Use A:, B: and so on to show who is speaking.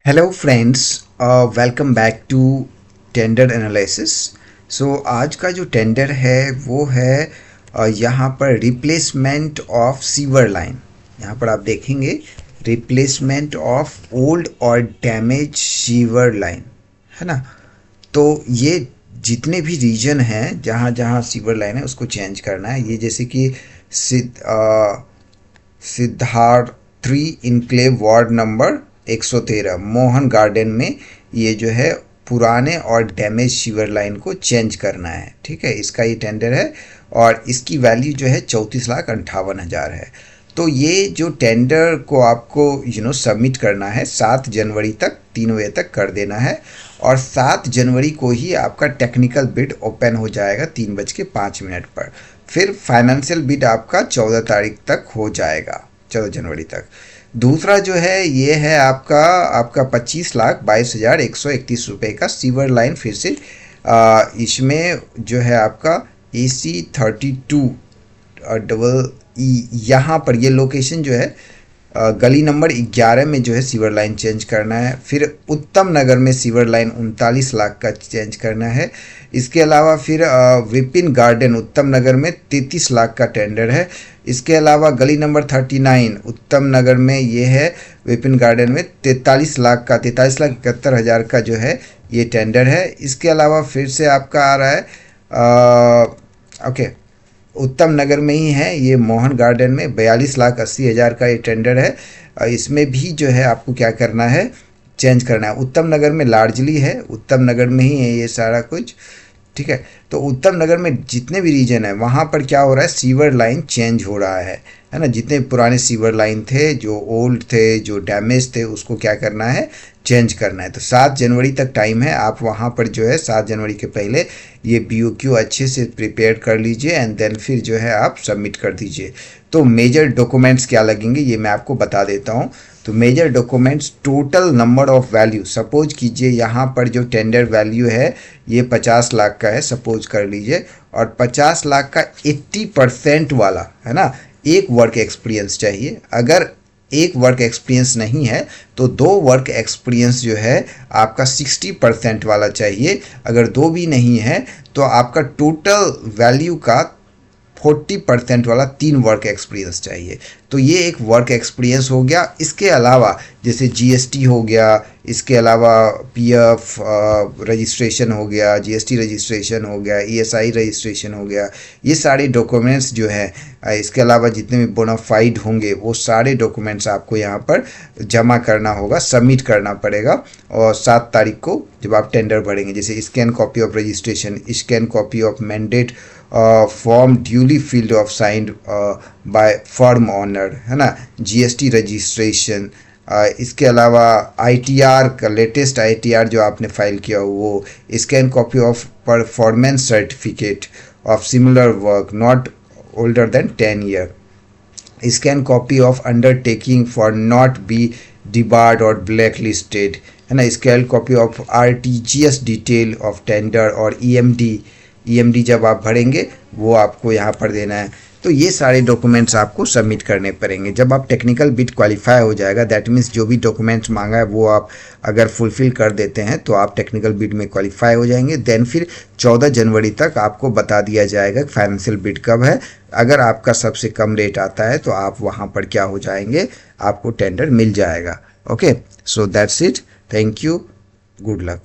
A: Hello friends, welcome back to tender analysis. So आज का जो टेंडर है वो है यहाँ पर रिप्लेसमेंट ऑफ सीवर लाइन। यहाँ पर आप देखेंगे रिप्लेसमेंट ऑफ ओल्ड और डैमेज सीवर लाइन, है ना। तो ये जितने भी रीजन हैं जहाँ जहाँ सीवर लाइन है उसको चेंज करना है। ये जैसे कि Siddharthi enclave ward number 113 Mohan garden में ये जो है पुराने और डैमेज सीवर लाइन को चेंज करना है। ठीक है, इसका ये टेंडर है और इसकी वैल्यू जो है 34,58,000 है। तो ये जो टेंडर को आपको सबमिट करना है 7 जनवरी तक 3 बजे तक कर देना है और 7 जनवरी को ही आपका टेक्निकल बिड ओपन हो जाएगा 3:05 पर। फिर फाइनेंशियल बिड आपका 14 तारीख तक हो जाएगा, 14 जनवरी तक। दूसरा जो है ये है आपका 25,22,131 रुपये का सीवर लाइन। फिर से इसमें जो है आपका AC32 डबल ई, यहाँ पर ये लोकेशन जो है गली नंबर 11 में जो है सीवर लाइन चेंज करना है। फिर उत्तम नगर में सीवर लाइन 39 लाख का चेंज करना है। इसके अलावा फिर विपिन गार्डन उत्तम नगर में 33 लाख का टेंडर है। इसके अलावा गली नंबर 39 उत्तम नगर में ये है विपिन गार्डन में 43,71,000 का जो है ये टेंडर है। इसके अलावा फिर से आपका आ रहा है ओके उत्तम नगर में ही है ये मोहन गार्डन में 42,80,000 का ये टेंडर है। इसमें भी जो है आपको क्या करना है, चेंज करना है। उत्तम नगर में लार्जली है, उत्तम नगर में ही है ये सारा कुछ। ठीक है, तो उत्तम नगर में जितने भी रीजन है वहाँ पर क्या हो रहा है, सीवर लाइन चेंज हो रहा है ना। जितने पुराने सीवर लाइन थे, जो ओल्ड थे, जो डैमेज थे, उसको क्या करना है, चेंज करना है। तो 7 जनवरी तक टाइम है। आप वहाँ पर जो है 7 जनवरी के पहले ये BOQ अच्छे से प्रिपेयर कर लीजिए एंड देन फिर जो है आप सबमिट कर दीजिए। तो मेजर डॉक्यूमेंट्स क्या लगेंगे ये मैं आपको बता देता हूँ। तो major documents, total number of value, suppose कीजिए यहाँ पर जो टेंडर वैल्यू है ये 50 लाख का है, सपोज कर लीजिए, और 50 लाख का 80% वाला है ना, एक वर्क एक्सपीरियंस चाहिए। अगर एक वर्क एक्सपीरियंस नहीं है तो 2 वर्क एक्सपीरियंस जो है आपका 60% वाला चाहिए। अगर 2 भी नहीं है तो आपका टोटल वैल्यू का 40% वाला 3 वर्क एक्सपीरियंस चाहिए। तो ये एक वर्क एक्सपीरियंस हो गया। इसके अलावा जैसे GST हो गया, इसके अलावा PF रजिस्ट्रेशन हो गया, GST रजिस्ट्रेशन हो गया, ESI रजिस्ट्रेशन हो गया, ये सारे डॉक्यूमेंट्स जो हैं, इसके अलावा जितने भी बोनाफाइड होंगे वो सारे डॉक्यूमेंट्स आपको यहाँ पर जमा करना होगा, सबमिट करना पड़ेगा। और 7 तारीख को जब आप टेंडर भरेंगे, जैसे scan copy of registration, scan copy of mandate form duly filled of signed by firm owner, है ना, GST रजिस्ट्रेशन, इसके अलावा ITR का लेटेस्ट ITR जो आपने फाइल किया हो वो, scan copy of performance certificate of similar work not older than 10 year, scan copy of undertaking for not be debarred or blacklisted, है ना, scan copy of RTGS detail of tender और EMD जब आप भरेंगे वो आपको यहाँ पर देना है। तो ये सारे डॉक्यूमेंट्स आपको सबमिट करने पड़ेंगे। जब आप टेक्निकल बिड क्वालिफाई हो जाएगा, दैट मीन्स जो भी डॉक्यूमेंट्स मांगा है वो आप अगर फुलफिल कर देते हैं तो आप टेक्निकल बिड में क्वालिफाई हो जाएंगे। देन फिर 14 जनवरी तक आपको बता दिया जाएगा फाइनेंशियल बिड कब है। अगर आपका सबसे कम रेट आता है तो आप वहाँ पर क्या हो जाएंगे, आपको टेंडर मिल जाएगा। Okay, so that's it, thank you, good luck.